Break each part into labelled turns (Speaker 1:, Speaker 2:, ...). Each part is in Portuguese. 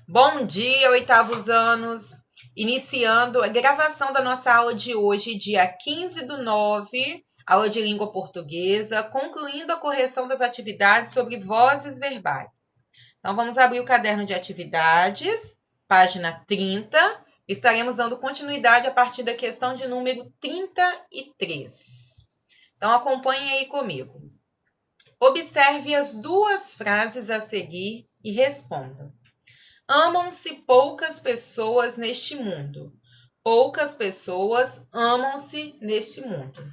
Speaker 1: Bom dia, oitavos anos. Iniciando a gravação da nossa aula de hoje, dia 15/9, aula de língua portuguesa, concluindo a correção das atividades sobre vozes verbais. Então, vamos abrir o caderno de atividades, página 30. Estaremos dando continuidade a partir da questão de número 33. Então, acompanhem aí comigo. Observe as duas frases a seguir e responda. Amam-se poucas pessoas neste mundo. Poucas pessoas amam-se neste mundo.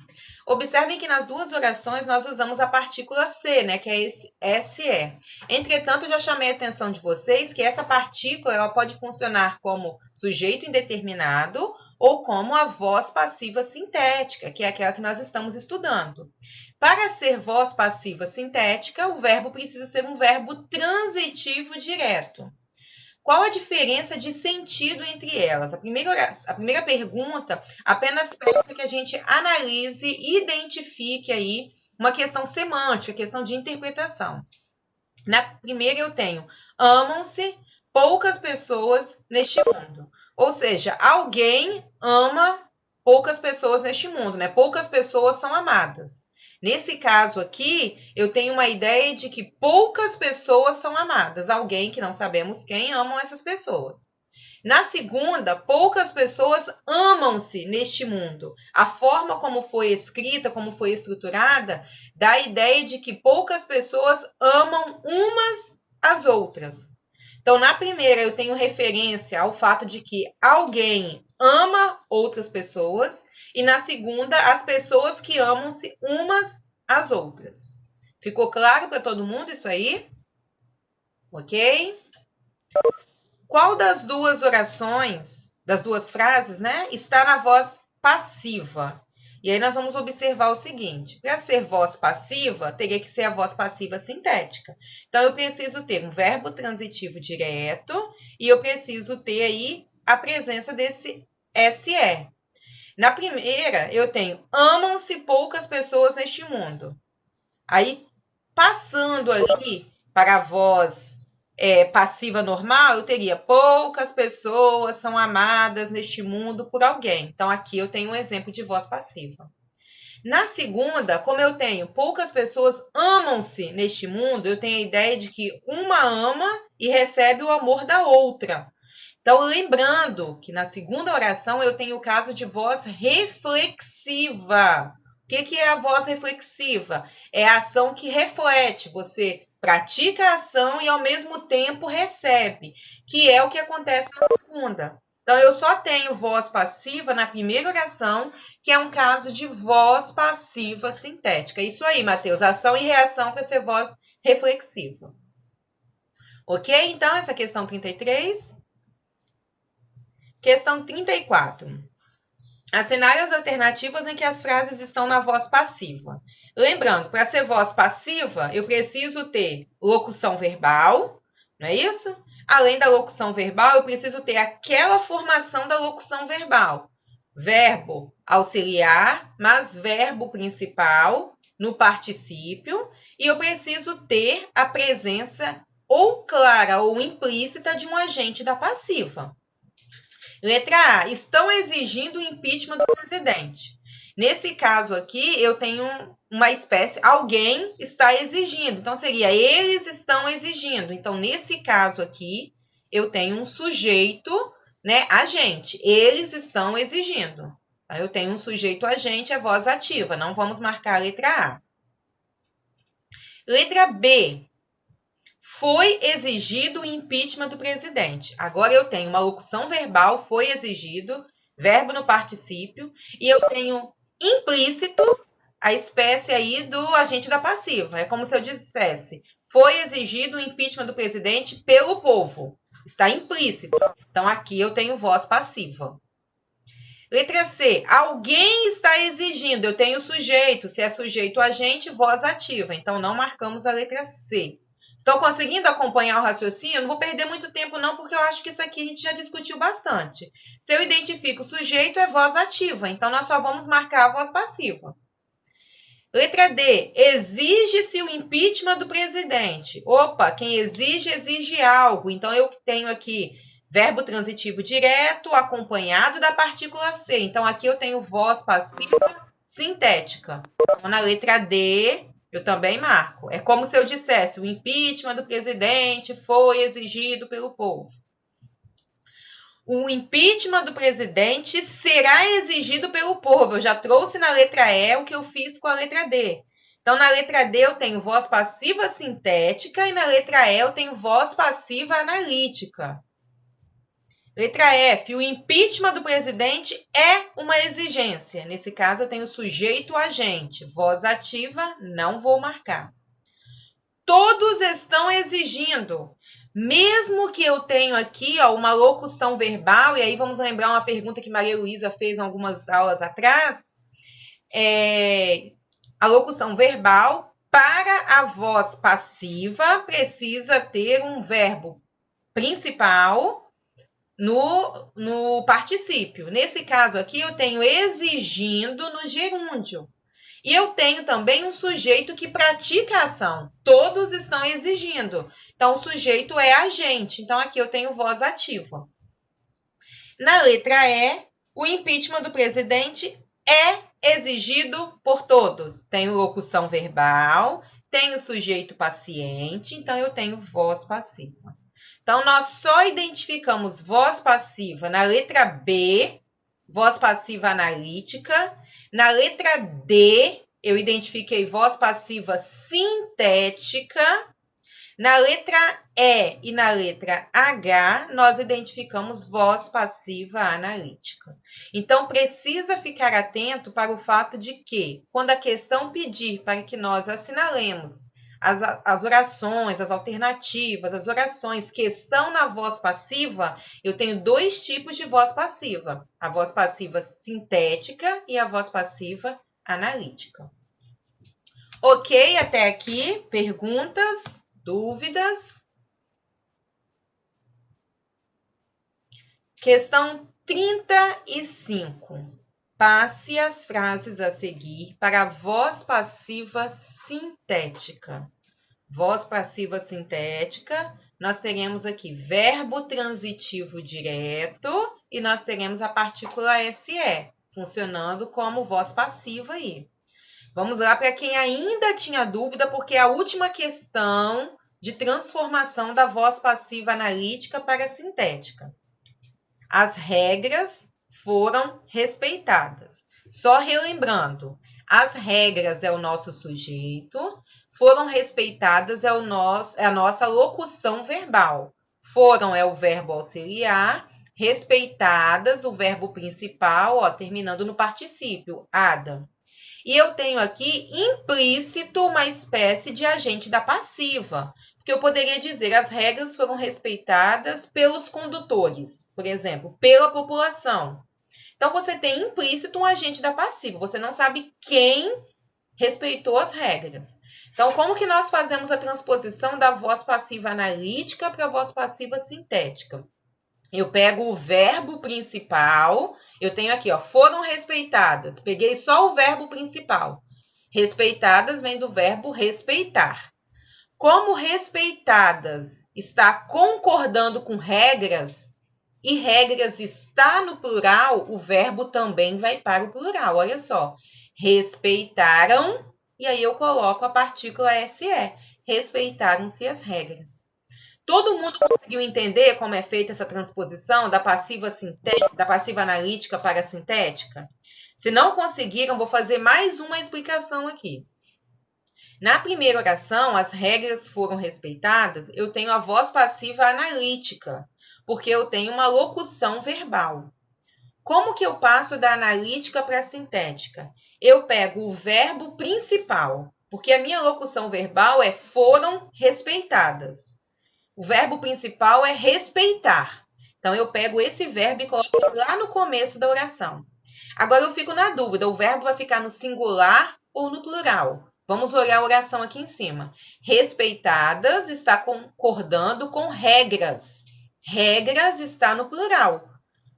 Speaker 1: Observem que nas duas orações nós usamos a partícula C, né, que é esse SE. Entretanto, eu já chamei a atenção de vocês que essa partícula ela pode funcionar como sujeito indeterminado ou como a voz passiva sintética, que é aquela que nós estamos estudando. Para ser voz passiva sintética, o verbo precisa ser um verbo transitivo direto. Qual a diferença de sentido entre elas? A primeira pergunta apenas pede para que a gente analise e identifique aí uma questão semântica, questão de interpretação. Na primeira eu tenho, amam-se poucas pessoas neste mundo. Ou seja, alguém ama poucas pessoas neste mundo, né? Poucas pessoas são amadas. Nesse caso aqui, eu tenho uma ideia de que poucas pessoas são amadas. Alguém que não sabemos quem amam essas pessoas. Na segunda, poucas pessoas amam-se neste mundo. A forma como foi escrita, como foi estruturada, dá a ideia de que poucas pessoas amam umas às outras. Então, na primeira, eu tenho referência ao fato de que alguém ama outras pessoas, e na segunda, as pessoas que amam-se umas às outras. Ficou claro para todo mundo isso aí? Ok? Qual das duas orações, das duas frases, né, está na voz passiva? E aí nós vamos observar o seguinte, para ser voz passiva, teria que ser a voz passiva sintética. Então, eu preciso ter um verbo transitivo direto e eu preciso ter aí a presença desse SE. Na primeira, eu tenho, amam-se poucas pessoas neste mundo. Aí, passando ali para a voz passiva normal, eu teria poucas pessoas são amadas neste mundo por alguém. Então, aqui eu tenho um exemplo de voz passiva. Na segunda, como eu tenho poucas pessoas amam-se neste mundo, eu tenho a ideia de que uma ama e recebe o amor da outra. Então, lembrando que na segunda oração eu tenho o caso de voz reflexiva. O que é a voz reflexiva? É a ação que reflete. Você pratica a ação e, ao mesmo tempo, recebe, que é o que acontece na segunda. Então, eu só tenho voz passiva na primeira oração, que é um caso de voz passiva sintética. Isso aí, Matheus, ação e reação para ser voz reflexiva. Ok? Então, essa questão 33. Questão 34. Assinale as alternativas em que as frases estão na voz passiva. Lembrando, para ser voz passiva, eu preciso ter locução verbal, não é isso? Além da locução verbal, eu preciso ter aquela formação da locução verbal. Verbo auxiliar, mas verbo principal no particípio. E eu preciso ter a presença ou clara ou implícita de um agente da passiva. Letra A, estão exigindo o impeachment do presidente. Nesse caso aqui, eu tenho uma espécie, alguém está exigindo. Então, seria, eles estão exigindo. Então, nesse caso aqui, eu tenho um sujeito, né, agente. Eles estão exigindo. Eu tenho um sujeito agente, a voz ativa. Não vamos marcar a letra A. Letra B. Foi exigido o impeachment do presidente. Agora eu tenho uma locução verbal, foi exigido, verbo no particípio, e eu tenho implícito a espécie aí do agente da passiva. É como se eu dissesse, foi exigido o impeachment do presidente pelo povo. Está implícito. Então, aqui eu tenho voz passiva. Letra C, alguém está exigindo. Eu tenho sujeito. Se é sujeito agente, voz ativa. Então, não marcamos a letra C. Estão conseguindo acompanhar o raciocínio? Não vou perder muito tempo não, porque eu acho que isso aqui a gente já discutiu bastante. Se eu identifico o sujeito, é voz ativa. Então, nós só vamos marcar a voz passiva. Letra D, exige-se o impeachment do presidente. Opa, quem exige, exige algo. Então, eu tenho aqui verbo transitivo direto acompanhado da partícula C. Então, aqui eu tenho voz passiva sintética. Então, na letra D, eu também marco. É como se eu dissesse, o impeachment do presidente foi exigido pelo povo. O impeachment do presidente será exigido pelo povo. Eu já trouxe na letra E o que eu fiz com a letra D. Então, na letra D eu tenho voz passiva sintética e na letra E eu tenho voz passiva analítica. Letra F, o impeachment do presidente é uma exigência. Nesse caso, eu tenho sujeito agente. Voz ativa, não vou marcar. Todos estão exigindo. Mesmo que eu tenho aqui uma locução verbal, e aí vamos lembrar uma pergunta que Maria Luísa fez em algumas aulas atrás, a locução verbal, para a voz passiva, precisa ter um verbo principal no particípio. Nesse caso aqui, eu tenho exigindo no gerúndio. E eu tenho também um sujeito que pratica a ação. Todos estão exigindo. Então, o sujeito é agente. Então, aqui eu tenho voz ativa. Na letra E, o impeachment do presidente é exigido por todos. Tenho locução verbal, tenho sujeito paciente, então eu tenho voz passiva. Então, nós só identificamos voz passiva na letra B, voz passiva analítica. Na letra D, eu identifiquei voz passiva sintética. Na letra E e na letra H, nós identificamos voz passiva analítica. Então, precisa ficar atento para o fato de que, quando a questão pedir para que nós assinalemos as orações, as alternativas, as orações que estão na voz passiva, eu tenho dois tipos de voz passiva. A voz passiva sintética e a voz passiva analítica. Ok, até aqui? Perguntas? Dúvidas? Questão 35. Passe as frases a seguir para a voz passiva sintética. Voz passiva sintética, nós teremos aqui verbo transitivo direto e nós teremos a partícula SE, funcionando como voz passiva aí. Vamos lá para quem ainda tinha dúvida, porque é a última questão de transformação da voz passiva analítica para sintética. As regras foram respeitadas. Só relembrando, as regras é o nosso sujeito, foram respeitadas é a nossa locução verbal. Foram é o verbo auxiliar, respeitadas o verbo principal, terminando no particípio, ada. E eu tenho aqui implícito uma espécie de agente da passiva, porque eu poderia dizer as regras foram respeitadas pelos condutores, por exemplo, pela população. Então, você tem implícito um agente da passiva, você não sabe quem respeitou as regras. Então, como que nós fazemos a transposição da voz passiva analítica para a voz passiva sintética? Eu pego o verbo principal, eu tenho aqui, foram respeitadas. Peguei só o verbo principal. Respeitadas vem do verbo respeitar. Como respeitadas está concordando com regras, e regras está no plural, o verbo também vai para o plural. Olha só, respeitaram, e aí eu coloco a partícula SE. Respeitaram-se as regras. Todo mundo conseguiu entender como é feita essa transposição da passiva analítica para a sintética? Se não conseguiram, vou fazer mais uma explicação aqui. Na primeira oração, as regras foram respeitadas, eu tenho a voz passiva analítica, porque eu tenho uma locução verbal. Como que eu passo da analítica para a sintética? Eu pego o verbo principal, porque a minha locução verbal é foram respeitadas. O verbo principal é respeitar. Então, eu pego esse verbo e coloco lá no começo da oração. Agora, eu fico na dúvida, o verbo vai ficar no singular ou no plural? Vamos olhar a oração aqui em cima. Respeitadas está concordando com regras. Regras está no plural.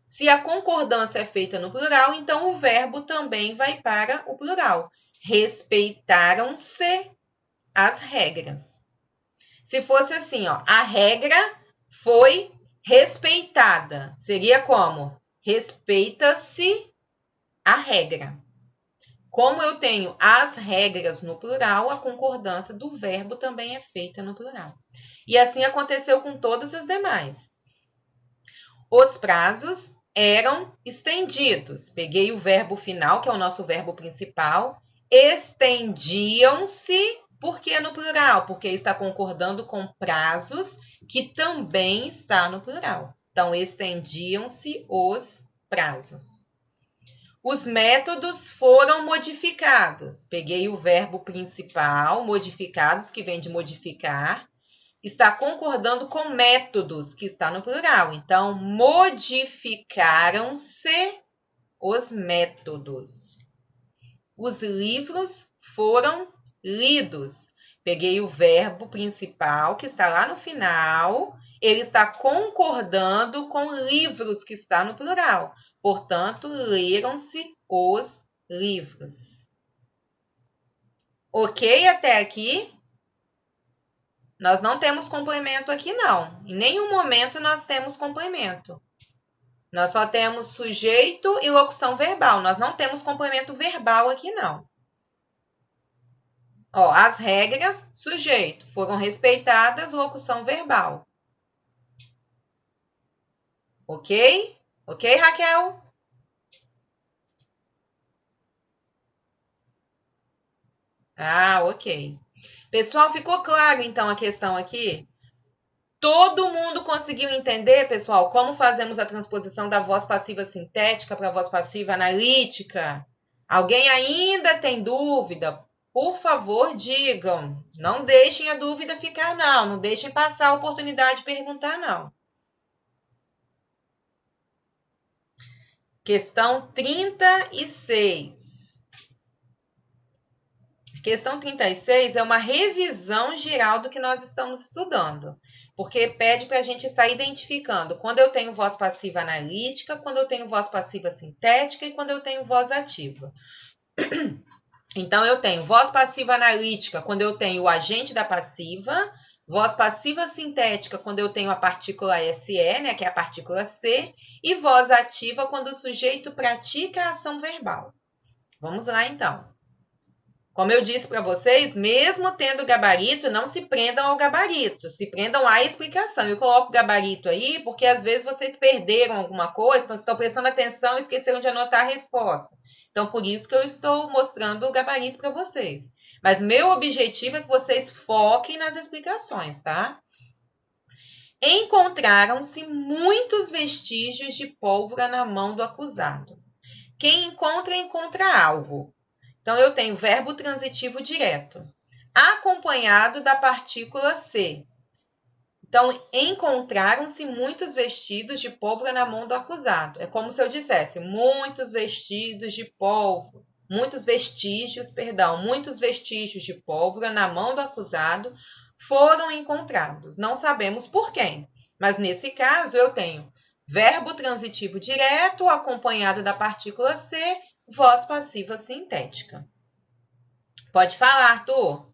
Speaker 1: Se a concordância é feita no plural, então o verbo também vai para o plural. respeitaram-se as regras. Se fosse assim, ó, a regra foi respeitada. Seria como? Respeita-se a regra. Como eu tenho as regras no plural, a concordância do verbo também é feita no plural. E assim aconteceu com todas as demais. Os prazos eram estendidos. Peguei o verbo final, que é o nosso verbo principal. Estendiam-se, por que no plural? Porque está concordando com prazos, que também está no plural. Então, estendiam-se os prazos. Os métodos foram modificados. Peguei o verbo principal, modificados, que vem de modificar. Está concordando com métodos, que está no plural. Então, modificaram-se os métodos. Os livros foram lidos. Peguei o verbo principal, que está lá no final. Ele está concordando com livros, que está no plural. Portanto, leram-se os livros. Ok até aqui? Nós não temos complemento aqui, não. Em nenhum momento nós temos complemento. Nós só temos sujeito e locução verbal. Nós não temos complemento verbal aqui, não. Ó, as regras, sujeito, foram respeitadas, locução verbal. Ok? Ok, Raquel? Ah, ok. Pessoal, ficou claro, então, a questão aqui? Todo mundo conseguiu entender, pessoal, como fazemos a transposição da voz passiva sintética para a voz passiva analítica? Alguém ainda tem dúvida? Por favor, digam. Não deixem a dúvida ficar, não. Não deixem passar a oportunidade de perguntar, não. Questão 36. Questão 36 é uma revisão geral do que nós estamos estudando, porque pede para a gente estar identificando quando eu tenho voz passiva analítica, quando eu tenho voz passiva sintética e quando eu tenho voz ativa. Então, eu tenho voz passiva analítica quando eu tenho o agente da passiva, voz passiva sintética quando eu tenho a partícula SE, né, que é a partícula C, e voz ativa quando o sujeito pratica a ação verbal. Vamos lá, então. Como eu disse para vocês, mesmo tendo gabarito, não se prendam ao gabarito, se prendam à explicação. Eu coloco gabarito aí porque às vezes vocês perderam alguma coisa, então estão prestando atenção e esqueceram de anotar a resposta. Então, por isso que eu estou mostrando o gabarito para vocês. Mas meu objetivo é que vocês foquem nas explicações, tá? Encontraram-se muitos vestígios de pólvora na mão do acusado. Quem encontra, encontra algo. Então, eu tenho verbo transitivo direto, acompanhado da partícula C. Então, encontraram-se muitos vestidos de pólvora na mão do acusado. É como se eu dissesse, muitos vestidos de pólvora, muitos vestígios de pólvora na mão do acusado foram encontrados. Não sabemos por quem, mas nesse caso eu tenho verbo transitivo direto, acompanhado da partícula C, voz passiva sintética. Pode falar, Arthur.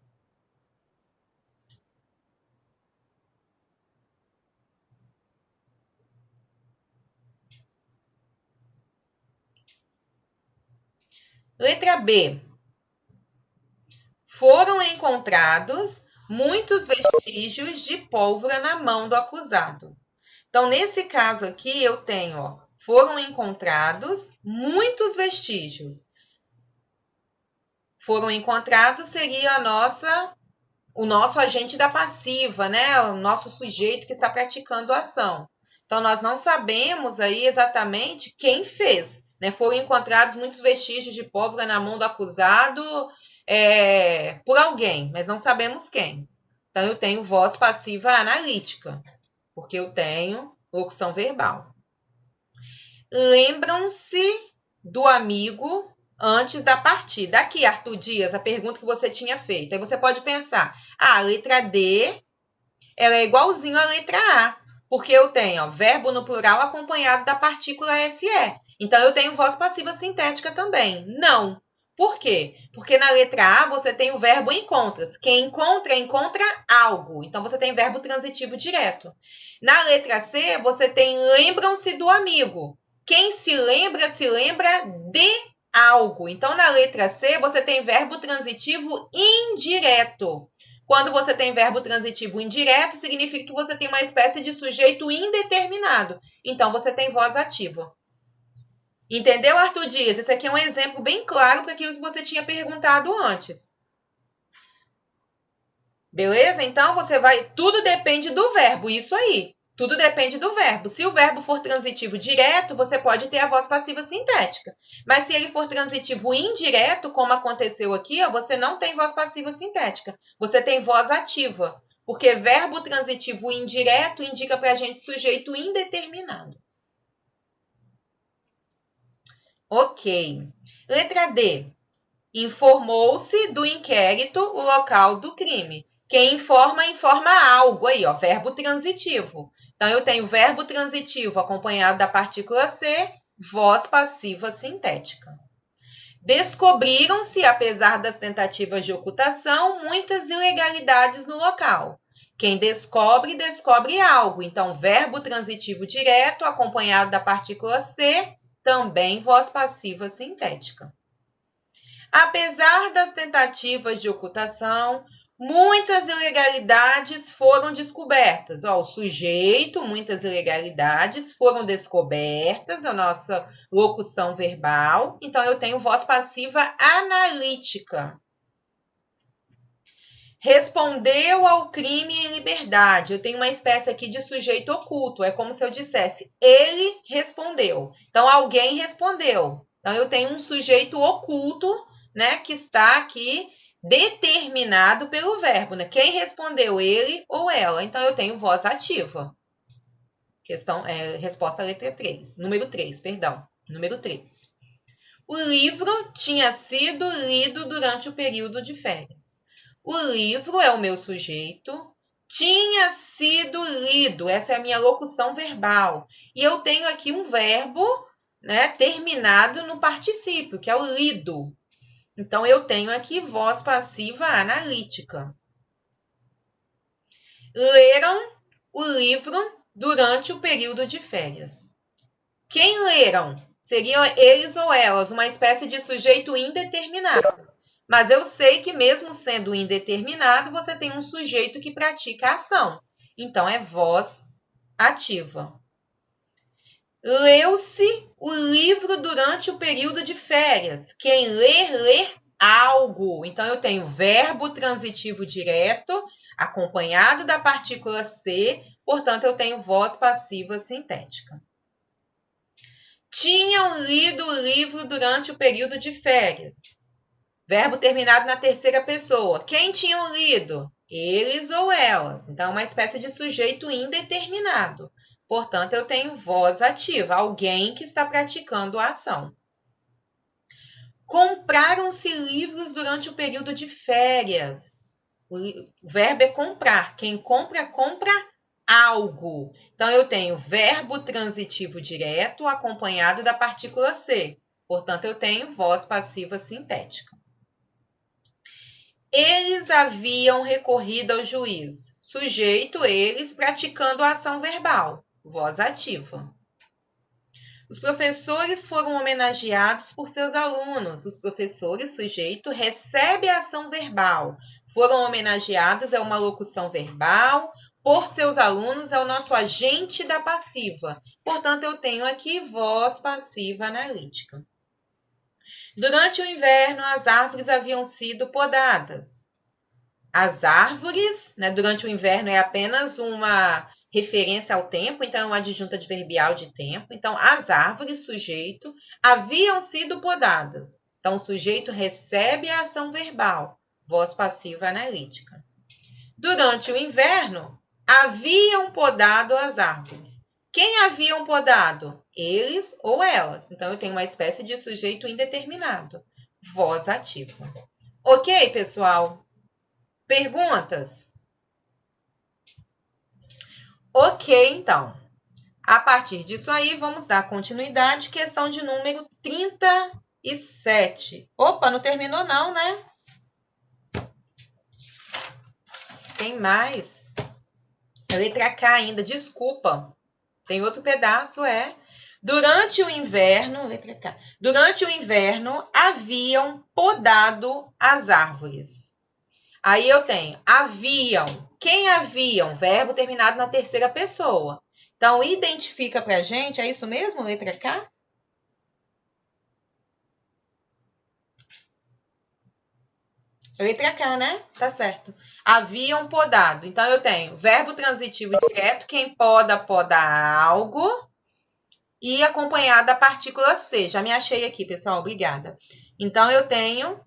Speaker 1: Letra B. Foram encontrados muitos vestígios de pólvora na mão do acusado. Então, nesse caso aqui, eu tenho, ó, foram encontrados muitos vestígios. Foram encontrados seria o nosso agente da passiva, né? O nosso sujeito que está praticando a ação. Então, nós não sabemos aí exatamente quem fez, né? Foram encontrados muitos vestígios de pólvora na mão do acusado por alguém, mas não sabemos quem. Então, eu tenho voz passiva analítica, porque eu tenho locução verbal. Lembram-se do amigo antes da partida. Aqui, Arthur Dias, a pergunta que você tinha feito. Aí você pode pensar, a letra D ela é igualzinho à letra A, porque eu tenho verbo no plural acompanhado da partícula SE. Então, eu tenho voz passiva sintética também. Não. Por quê? Porque na letra A você tem o verbo encontras. Quem encontra, encontra algo. Então você tem verbo transitivo direto. Na letra C você tem lembram-se do amigo. Quem se lembra de algo. Então na letra C você tem verbo transitivo indireto. Quando você tem verbo transitivo indireto, significa que você tem uma espécie de sujeito indeterminado. Então, você tem voz ativa. Entendeu, Arthur Dias? Esse aqui é um exemplo bem claro para aquilo que você tinha perguntado antes. Beleza? Então, você vai... Tudo depende do verbo, isso aí. Tudo depende do verbo. Se o verbo for transitivo direto, você pode ter a voz passiva sintética. Mas se ele for transitivo indireto, como aconteceu aqui, ó, você não tem voz passiva sintética. Você tem voz ativa. Porque verbo transitivo indireto indica para a gente sujeito indeterminado. Ok. Letra D. Informou-se do inquérito o local do crime. Quem informa, informa algo aí, ó, verbo transitivo. Então, eu tenho verbo transitivo acompanhado da partícula C, voz passiva sintética. Descobriram-se, apesar das tentativas de ocultação, muitas ilegalidades no local. Quem descobre, descobre algo. Então, verbo transitivo direto acompanhado da partícula C, também voz passiva sintética. Apesar das tentativas de ocultação, muitas ilegalidades foram descobertas. Ó, o sujeito, muitas ilegalidades foram descobertas, a nossa locução verbal. Então, eu tenho voz passiva analítica. Respondeu ao crime em liberdade. Eu tenho uma espécie aqui de sujeito oculto. É como se eu dissesse, ele respondeu. Então, alguém respondeu. Então, eu tenho um sujeito oculto, né, que está aqui determinado pelo verbo, né? Quem respondeu, ele ou ela? Então, eu tenho voz ativa. Resposta letra 3. Número 3, perdão. Número 3. O livro tinha sido lido durante o período de férias. O livro é o meu sujeito. Tinha sido lido. Essa é a minha locução verbal. E eu tenho aqui um verbo, né, terminado no particípio, que é o lido. Então, eu tenho aqui voz passiva analítica. Leram o livro durante o período de férias. Quem leram? Seriam eles ou elas, uma espécie de sujeito indeterminado. Mas eu sei que mesmo sendo indeterminado, você tem um sujeito que pratica a ação. Então, é voz ativa. Leu-se o livro durante o período de férias. Quem lê algo. Então, eu tenho verbo transitivo direto, acompanhado da partícula C, portanto, eu tenho voz passiva sintética. Tinham lido o livro durante o período de férias. Verbo terminado na terceira pessoa. Quem tinham lido? Eles ou elas. Então, é uma espécie de sujeito indeterminado. Portanto, eu tenho voz ativa, alguém que está praticando a ação. Compraram-se livros durante o período de férias. O verbo é comprar. Quem compra, compra algo. Então, eu tenho verbo transitivo direto acompanhado da partícula C. Portanto, eu tenho voz passiva sintética. Eles haviam recorrido ao juiz. Sujeito, eles, praticando a ação verbal. Voz ativa. Os professores foram homenageados por seus alunos. Os professores, sujeito, recebe a ação verbal. Foram homenageados é uma locução verbal. Por seus alunos é o nosso agente da passiva. Portanto, eu tenho aqui voz passiva analítica. Durante o inverno, as árvores haviam sido podadas. As árvores, né, durante o inverno é apenas uma referência ao tempo, então é uma adjunta adverbial de tempo. Então, as árvores, sujeito, haviam sido podadas. Então, o sujeito recebe a ação verbal, voz passiva analítica. Durante o inverno, haviam podado as árvores. Quem haviam podado? Eles ou elas. Então, eu tenho uma espécie de sujeito indeterminado, voz ativa. Ok, pessoal? Perguntas? Ok, então. A partir disso aí, vamos dar continuidade. Questão de número 30 e 7. Opa, não terminou não, né? Tem mais. Letra K ainda, desculpa. Tem outro pedaço, Durante o inverno, letra K. Durante o inverno, haviam podado as árvores. Aí eu tenho haviam. Quem haviam? Verbo terminado na terceira pessoa. Então, identifica pra gente, é isso mesmo, letra K? Letra K, né? Tá certo. Haviam podado. Então, eu tenho verbo transitivo direto. Quem poda, poda algo. E acompanhado da partícula C. Já me achei aqui, pessoal. Obrigada. Então, eu tenho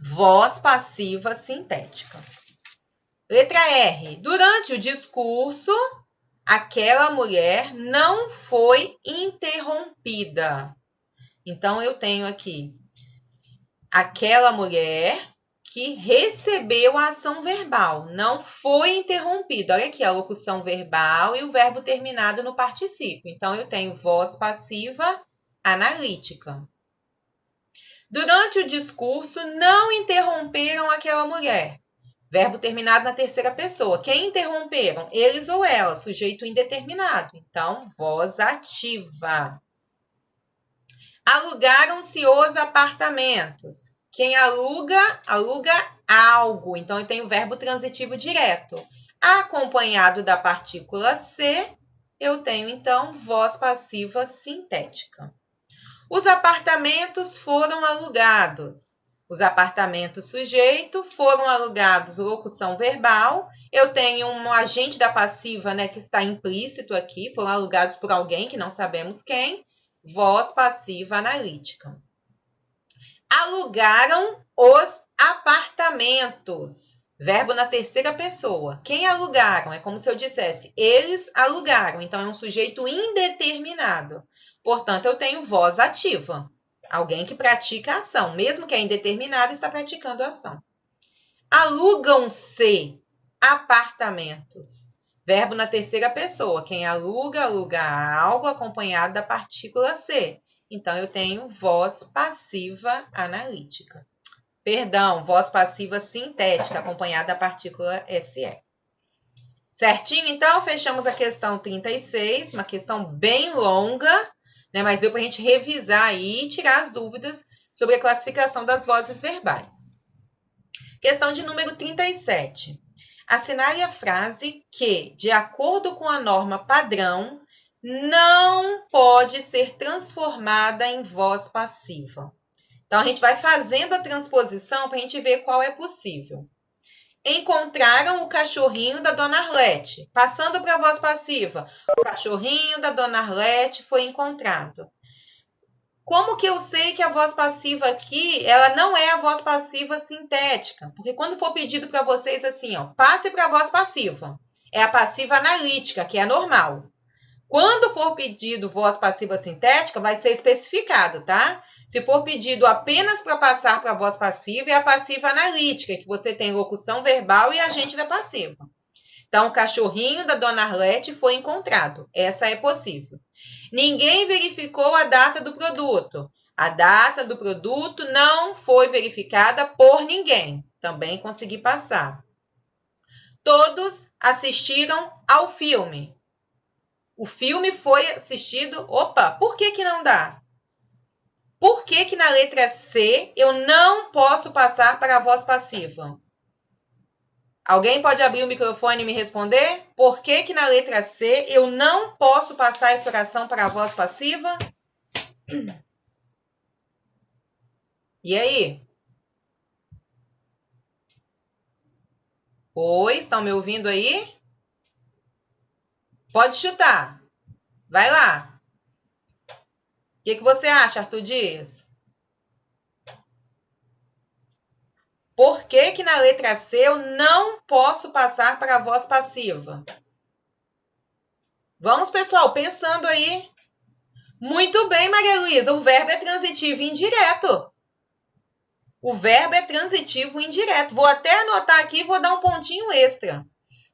Speaker 1: voz passiva sintética. Letra R. Durante o discurso, aquela mulher não foi interrompida. Então, eu tenho aqui aquela mulher que recebeu a ação verbal, não foi interrompida. Olha aqui a locução verbal e o verbo terminado no particípio. Então, eu tenho voz passiva analítica. Durante o discurso, não interromperam aquela mulher. Verbo terminado na terceira pessoa. Quem interromperam? Eles ou ela, sujeito indeterminado. Então, voz ativa. Alugaram-se os apartamentos. Quem aluga, aluga algo. Então, eu tenho o verbo transitivo direto. Acompanhado da partícula C, eu tenho, então, voz passiva sintética. Os apartamentos foram alugados. Os apartamentos sujeito foram alugados, locução verbal. Eu tenho um agente da passiva, né, que está implícito aqui. Foram alugados por alguém que não sabemos quem. Voz passiva analítica. Alugaram os apartamentos. Verbo na terceira pessoa. Quem alugaram? É como se eu dissesse, eles alugaram. Então, é um sujeito indeterminado. Portanto, eu tenho voz ativa. Alguém que pratica a ação. Mesmo que é indeterminado, está praticando a ação. Alugam-se apartamentos. Verbo na terceira pessoa. Quem aluga, aluga algo acompanhado da partícula C. Então, eu tenho voz passiva analítica. Perdão, voz passiva sintética, acompanhada da partícula SE. Certinho? Então, fechamos a questão 36, uma questão bem longa, né? Mas deu para a gente revisar aí e tirar as dúvidas sobre a classificação das vozes verbais. Questão de número 37. Assinale a frase que, de acordo com a norma padrão, não pode ser transformada em voz passiva. Então, a gente vai fazendo a transposição para a gente ver qual é possível. Encontraram o cachorrinho da Dona Arlete. Passando para a voz passiva. O cachorrinho da Dona Arlete foi encontrado. Como que eu sei que a voz passiva aqui, ela não é a voz passiva sintética? Porque quando for pedido para vocês assim, ó, passe para a voz passiva. É a passiva analítica, que é normal. Quando for pedido voz passiva sintética, vai ser especificado, tá? Se for pedido apenas para passar para a voz passiva, é a passiva analítica, que você tem locução verbal e agente da passiva. Então, o cachorrinho da Dona Arlete foi encontrado. Essa é possível. Ninguém verificou a data do produto. A data do produto não foi verificada por ninguém. Também consegui passar. Todos assistiram ao filme. O filme foi assistido... Opa, por que não dá? Por que na letra C eu não posso passar para a voz passiva? Alguém pode abrir o microfone e me responder? Por que na letra C eu não posso passar essa oração para a voz passiva? E aí? Oi, estão me ouvindo aí? Pode chutar. Vai lá. O que você acha, Arthur Dias? Por que na letra C eu não posso passar para a voz passiva? Vamos, pessoal, pensando aí. Muito bem, Maria Luísa. O verbo é transitivo indireto. O verbo é transitivo indireto. Vou até anotar aqui e vou dar um pontinho extra.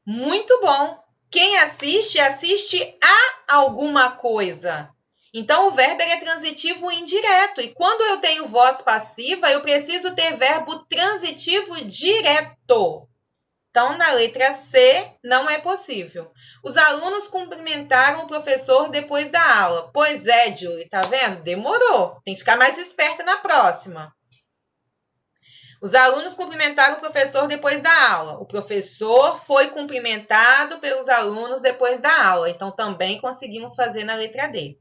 Speaker 1: Muito bom. Quem assiste, assiste a alguma coisa. Então, o verbo é transitivo indireto. E quando eu tenho voz passiva, eu preciso ter verbo transitivo direto. Então, na letra C, não é possível. Os alunos cumprimentaram o professor depois da aula. Pois é, Julie, tá vendo? Demorou. Tem que ficar mais esperta na próxima. Os alunos cumprimentaram o professor depois da aula. O professor foi cumprimentado pelos alunos depois da aula. Então, também conseguimos fazer na letra D.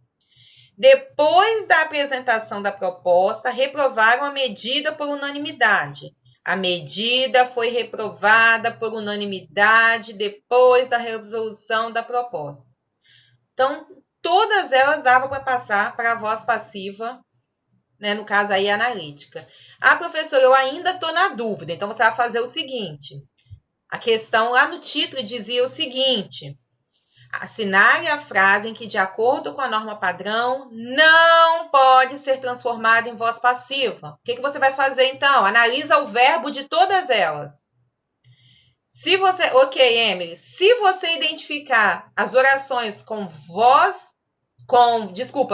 Speaker 1: Depois da apresentação da proposta, reprovaram a medida por unanimidade. A medida foi reprovada por unanimidade depois da resolução da proposta. Então, todas elas davam para passar para a voz passiva, né? No caso aí, analítica. Ah, professora, eu ainda estou na dúvida. Então, você vai fazer o seguinte. A questão lá no título dizia o seguinte: assinale a frase em que, de acordo com a norma padrão, não pode ser transformada em voz passiva. O que você vai fazer, então? Analisa o verbo de todas elas. Ok, Emily. Se você identificar as orações com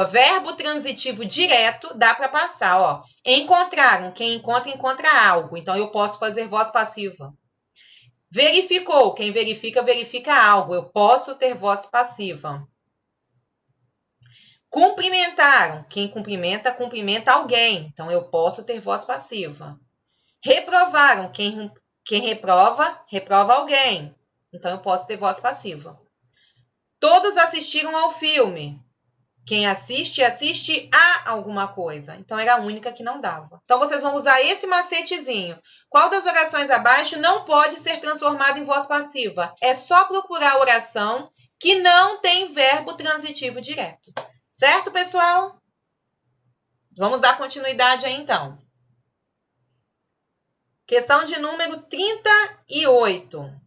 Speaker 1: verbo transitivo direto, dá para passar, ó. Encontraram. Quem encontra, encontra algo. Então, eu posso fazer voz passiva. Verificou. Quem verifica, verifica algo. Eu posso ter voz passiva. Cumprimentaram. Quem cumprimenta, cumprimenta alguém. Então, eu posso ter voz passiva. Reprovaram. Quem reprova, reprova alguém. Então, eu posso ter voz passiva. Todos assistiram ao filme. Quem assiste, assiste a alguma coisa. Então, era a única que não dava. Então, vocês vão usar esse macetezinho. Qual das orações abaixo não pode ser transformada em voz passiva? É só procurar a oração que não tem verbo transitivo direto. Certo, pessoal? Vamos dar continuidade aí, então. Questão de número 38.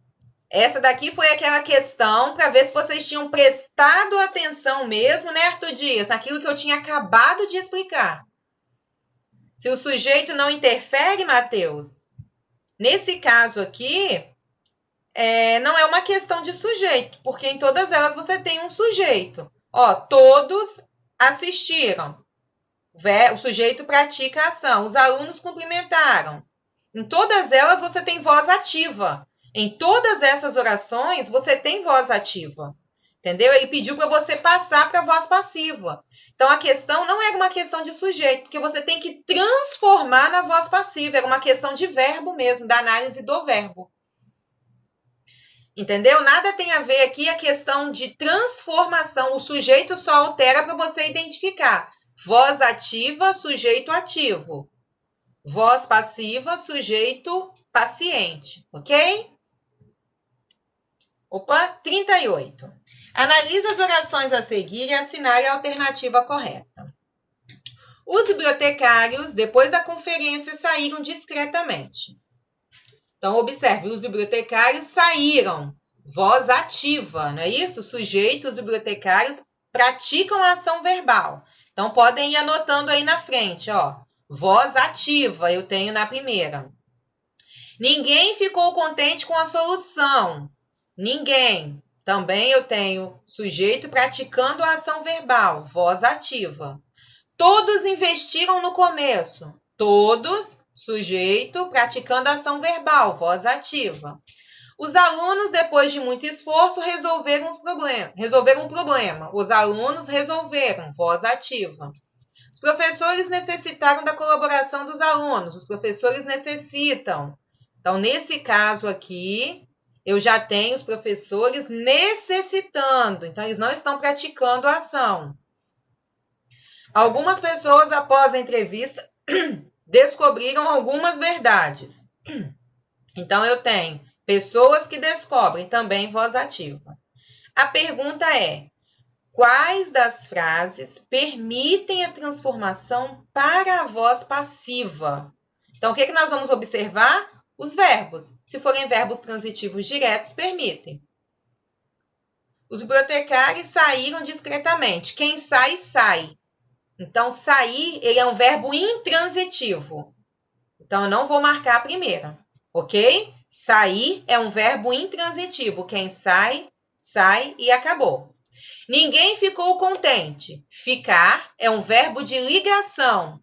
Speaker 1: Essa daqui foi aquela questão para ver se vocês tinham prestado atenção mesmo, né, Arthur Dias? Naquilo que eu tinha acabado de explicar. Se o sujeito não interfere, Matheus, nesse caso aqui, não é uma questão de sujeito, porque em todas elas você tem um sujeito. Ó, todos assistiram. O sujeito pratica a ação. Os alunos cumprimentaram. Em todas elas você tem voz ativa. Em todas essas orações, você tem voz ativa. Entendeu? Ele pediu para você passar para a voz passiva. Então, a questão não era uma questão de sujeito, porque você tem que transformar na voz passiva. Era uma questão de verbo mesmo, da análise do verbo. Entendeu? Nada tem a ver aqui a questão de transformação. O sujeito só altera para você identificar. Voz ativa, sujeito ativo. Voz passiva, sujeito paciente. Ok? Opa, 38. Analise as orações a seguir e assinale a alternativa correta. Os bibliotecários, depois da conferência, saíram discretamente. Então, observe, os bibliotecários saíram. Voz ativa, não é isso? Sujeito, os bibliotecários praticam a ação verbal. Então, podem ir anotando aí na frente, ó. Voz ativa, eu tenho na primeira. Ninguém ficou contente com a solução. Ninguém. Também eu tenho sujeito praticando a ação verbal, voz ativa. Todos investiram no começo. Todos, sujeito praticando a ação verbal, voz ativa. Os alunos, depois de muito esforço, resolveram um problema. Os alunos resolveram, voz ativa. Os professores necessitaram da colaboração dos alunos. Os professores necessitam. Então, nesse caso aqui, eu já tenho os professores necessitando. Então, eles não estão praticando a ação. Algumas pessoas, após a entrevista, descobriram algumas verdades. Então, eu tenho pessoas que descobrem, também voz ativa. A pergunta é: quais das frases permitem a transformação para a voz passiva? Então, o que nós vamos observar? Os verbos. Se forem verbos transitivos diretos, permitem. Os bibliotecários saíram discretamente. Quem sai, sai. Então, sair, ele é um verbo intransitivo. Então, eu não vou marcar a primeira, ok? Sair é um verbo intransitivo. Quem sai, sai e acabou. Ninguém ficou contente. Ficar é um verbo de ligação.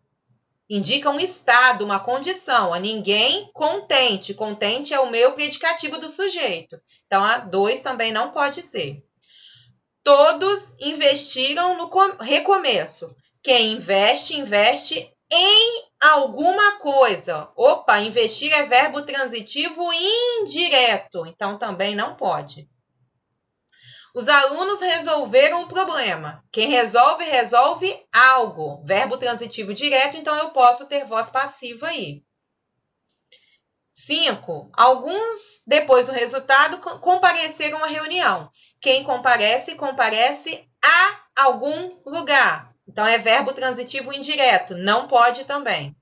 Speaker 1: Indica um estado, uma condição. A ninguém contente. Contente é o meu predicativo do sujeito. Então, a 2 também não pode ser. Todos investiram no recomeço. Quem investe, investe em alguma coisa. Opa, investir é verbo transitivo indireto. Então, também não pode. Os alunos resolveram um problema. Quem resolve, resolve algo. Verbo transitivo direto, então eu posso ter voz passiva aí. 5. Alguns, depois do resultado, compareceram à reunião. Quem comparece, comparece a algum lugar. Então, é verbo transitivo indireto. Não pode também.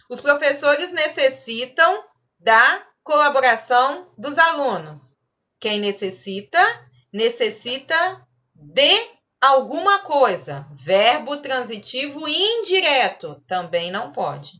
Speaker 1: Os professores necessitam da colaboração dos alunos. Quem necessita, necessita de alguma coisa. Verbo transitivo indireto. Também não pode.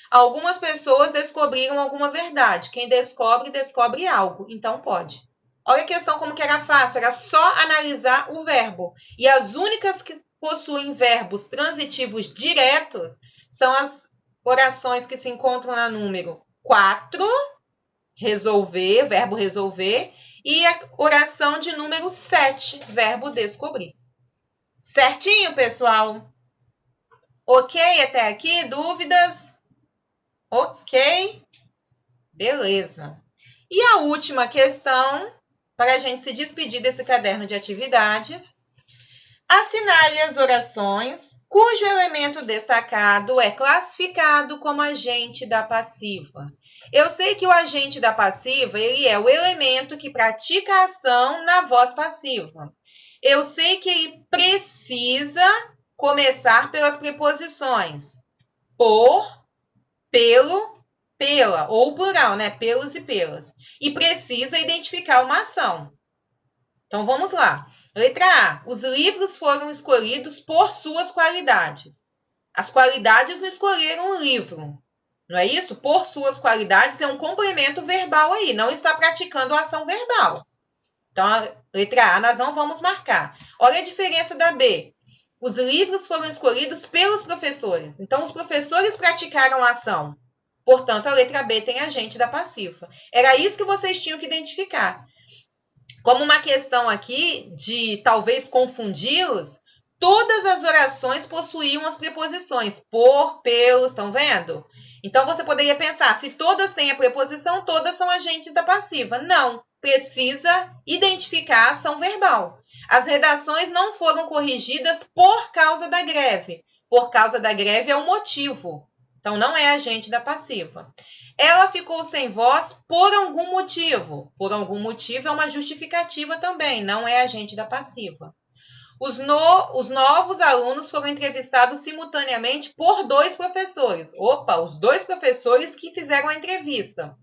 Speaker 1: Algumas pessoas descobriram alguma verdade. Quem descobre, descobre algo. Então, pode. Olha a questão como que era fácil. Era só analisar o verbo. E as únicas que possuem verbos transitivos diretos são as orações que se encontram na número 4, resolver, verbo resolver, e a oração de número 7, verbo descobrir. Certinho, pessoal? Ok até aqui? Dúvidas? Ok? Beleza. E a última questão, para a gente se despedir desse caderno de atividades. Assinale as orações cujo elemento destacado é classificado como agente da passiva. Eu sei que o agente da passiva, ele é o elemento que pratica a ação na voz passiva. Eu sei que ele precisa começar pelas preposições por, pelo, pela, ou plural, né? Pelos e pelas. E precisa identificar uma ação. Então, vamos lá. Letra A. Os livros foram escolhidos por suas qualidades. As qualidades não escolheram o livro. Não é isso? Por suas qualidades é um complemento verbal aí. Não está praticando a ação verbal. Então, a letra A nós não vamos marcar. Olha a diferença da B. Os livros foram escolhidos pelos professores. Então, os professores praticaram a ação. Portanto, a letra B tem agente da passiva. Era isso que vocês tinham que identificar. Como uma questão aqui de talvez confundi-los, todas as orações possuíam as preposições por, pelos, estão vendo? Então, você poderia pensar, se todas têm a preposição, todas são agentes da passiva. Não, precisa identificar a ação verbal. As redações não foram corrigidas por causa da greve. Por causa da greve é o motivo. Então, não é agente da passiva. Ela ficou sem voz por algum motivo. Por algum motivo é uma justificativa também, não é agente da passiva. Os novos alunos foram entrevistados simultaneamente por 2 professores. Opa, os 2 professores que fizeram a entrevista.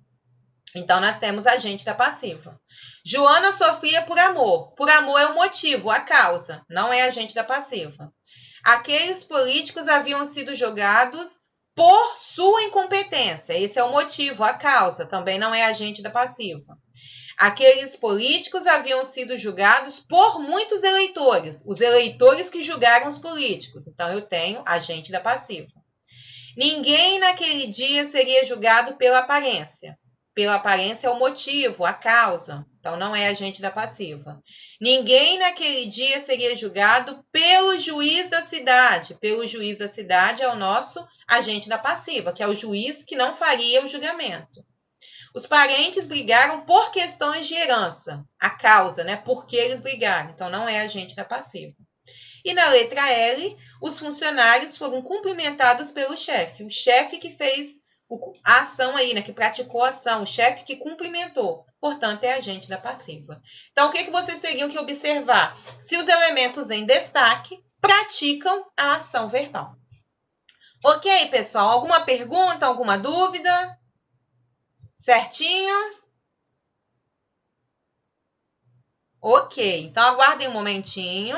Speaker 1: Então, nós temos agente da passiva. Joana sofria por amor. Por amor é o motivo, a causa, não é agente da passiva. Aqueles políticos haviam sido julgados por sua incompetência. Esse é o motivo, a causa, também não é agente da passiva. Aqueles políticos haviam sido julgados por muitos eleitores, os eleitores que julgaram os políticos. Então, eu tenho agente da passiva. Ninguém naquele dia seria julgado pela aparência. Pela aparência é o motivo, a causa. Então, não é agente da passiva. Ninguém naquele dia seria julgado pelo juiz da cidade. Pelo juiz da cidade é o nosso agente da passiva, que é o juiz que não faria o julgamento. Os parentes brigaram por questões de herança. A causa, né? Por que eles brigaram. Então, não é agente da passiva. E na letra L, os funcionários foram cumprimentados pelo chefe. O chefe que fez a ação aí, né? Que praticou a ação. O chefe que cumprimentou. Portanto, é agente da passiva. Então, o que vocês teriam que observar? Se os elementos em destaque praticam a ação verbal. Ok, pessoal? Alguma pergunta, alguma dúvida? Certinho? Ok, então aguardem um momentinho.